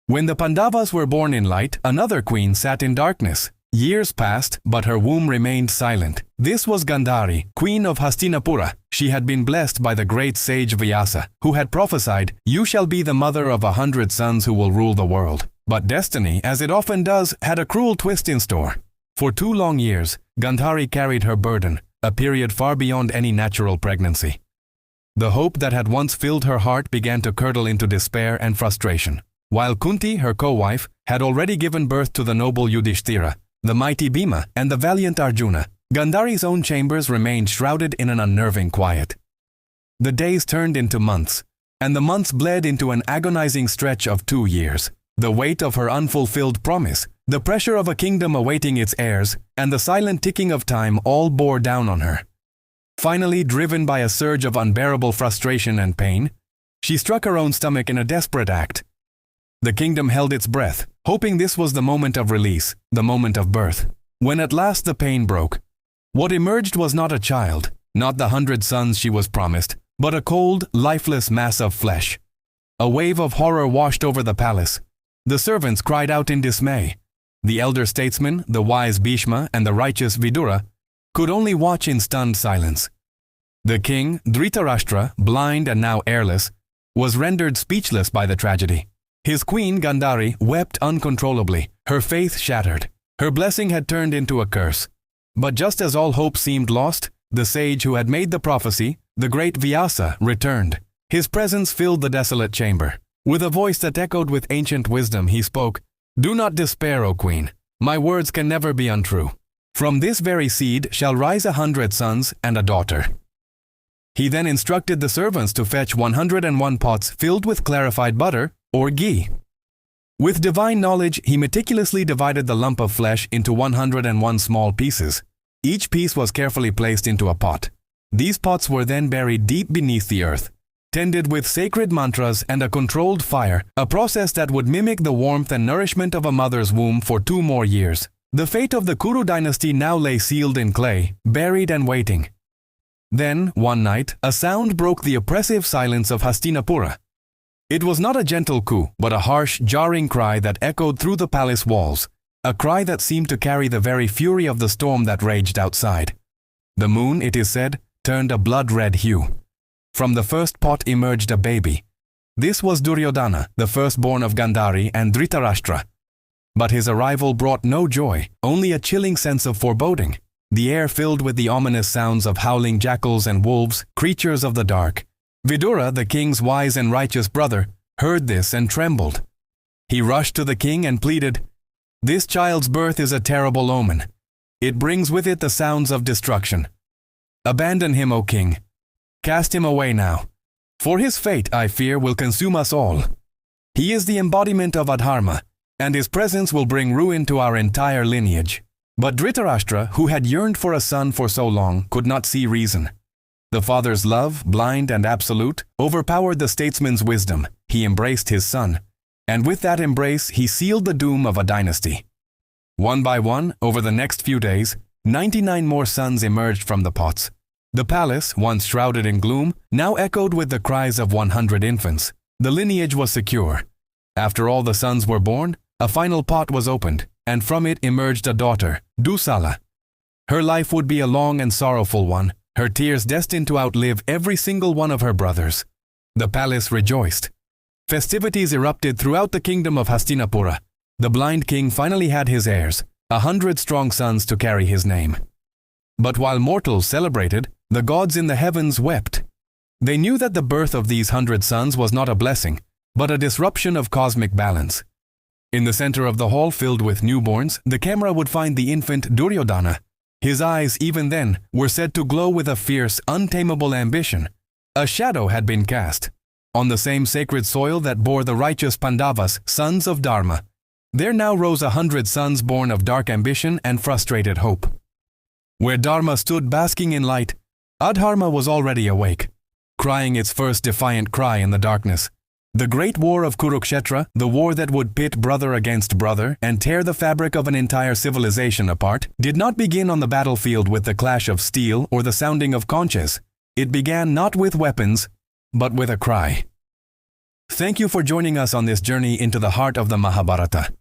When the Pandavas were born in light, another queen sat in darkness. Years passed, but her womb remained silent. This was Gandhari, queen of Hastinapura. She had been blessed by the great sage Vyasa, who had prophesied, "You shall be the mother of 100 sons who will rule the world." But destiny, as it often does, had a cruel twist in store. For 2 long years, Gandhari carried her burden, a period far beyond any natural pregnancy. The hope that had once filled her heart began to curdle into despair and frustration. While Kunti, her co-wife, had already given birth to the noble Yudhishthira, the mighty Bhima, and the valiant Arjuna, Gandhari's own chambers remained shrouded in an unnerving quiet. The days turned into months, and the months bled into an agonizing stretch of 2 years. The weight of her unfulfilled promise, the pressure of a kingdom awaiting its heirs, and the silent ticking of time all bore down on her. Finally, driven by a surge of unbearable frustration and pain, she struck her own stomach in a desperate act. The kingdom held its breath, hoping this was the moment of release, the moment of birth. When at last the pain broke, what emerged was not a child, not the 100 sons she was promised, but a cold, lifeless mass of flesh. A wave of horror washed over the palace. The servants cried out in dismay. The elder statesman, the wise Bhishma, and the righteous Vidura could only watch in stunned silence. The king, Dhritarashtra, blind and now heirless, was rendered speechless by the tragedy. His queen, Gandhari, wept uncontrollably, her faith shattered. Her blessing had turned into a curse. But just as all hope seemed lost, the sage who had made the prophecy, the great Vyasa, returned. His presence filled the desolate chamber. With a voice that echoed with ancient wisdom, he spoke, "Do not despair, O queen. My words can never be untrue. From this very seed shall rise 100 sons and a daughter." He then instructed the servants to fetch 101 pots filled with clarified butter, or ghee. With divine knowledge, he meticulously divided the lump of flesh into 101 small pieces. Each piece was carefully placed into a pot. These pots were then buried deep beneath the earth, tended with sacred mantras and a controlled fire, a process that would mimic the warmth and nourishment of a mother's womb for 2 more years. The fate of the Kuru dynasty now lay sealed in clay, buried and waiting. Then, one night, a sound broke the oppressive silence of Hastinapura. It was not a gentle coo, but a harsh, jarring cry that echoed through the palace walls, a cry that seemed to carry the very fury of the storm that raged outside. The moon, it is said, turned a blood-red hue. From the first pot emerged a baby. This was Duryodhana, the firstborn of Gandhari and Dhritarashtra. But his arrival brought no joy, only a chilling sense of foreboding. The air filled with the ominous sounds of howling jackals and wolves, creatures of the dark. Vidura, the king's wise and righteous brother, heard this and trembled. He rushed to the king and pleaded, "This child's birth is a terrible omen. It brings with it the sounds of destruction. Abandon him, O king. Cast him away now. For his fate, I fear, will consume us all. He is the embodiment of Dharma, and his presence will bring ruin to our entire lineage." But Dhritarashtra, who had yearned for a son for so long, could not see reason. The father's love, blind and absolute, overpowered the statesman's wisdom. He embraced his son, and with that embrace he sealed the doom of a dynasty. One by one, over the next few days, 99 more sons emerged from the pots. The palace, once shrouded in gloom, now echoed with the cries of 100 infants. The lineage was secure. After all the sons were born, a final pot was opened, and from it emerged a daughter, Dusala. Her life would be a long and sorrowful one, her tears destined to outlive every single one of her brothers. The palace rejoiced. Festivities erupted throughout the kingdom of Hastinapura. The blind king finally had his heirs, 100 strong sons to carry his name. But while mortals celebrated, the gods in the heavens wept. They knew that the birth of these 100 sons was not a blessing, but a disruption of cosmic balance. In the center of the hall filled with newborns, the camera would find the infant Duryodhana. His eyes, even then, were said to glow with a fierce, untamable ambition. A shadow had been cast. On the same sacred soil that bore the righteous Pandavas, sons of Dharma, there now rose 100 sons born of dark ambition and frustrated hope. Where Dharma stood basking in light, Adharma was already awake, crying its first defiant cry in the darkness. The great war of Kurukshetra, the war that would pit brother against brother and tear the fabric of an entire civilization apart, did not begin on the battlefield with the clash of steel or the sounding of conches. It began not with weapons, but with a cry. Thank you for joining us on this journey into the heart of the Mahabharata.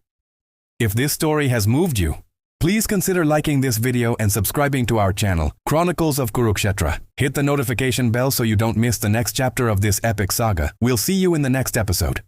If this story has moved you, please consider liking this video and subscribing to our channel, Chronicles of Kurukshetra. Hit the notification bell so you don't miss the next chapter of this epic saga. We'll see you in the next episode.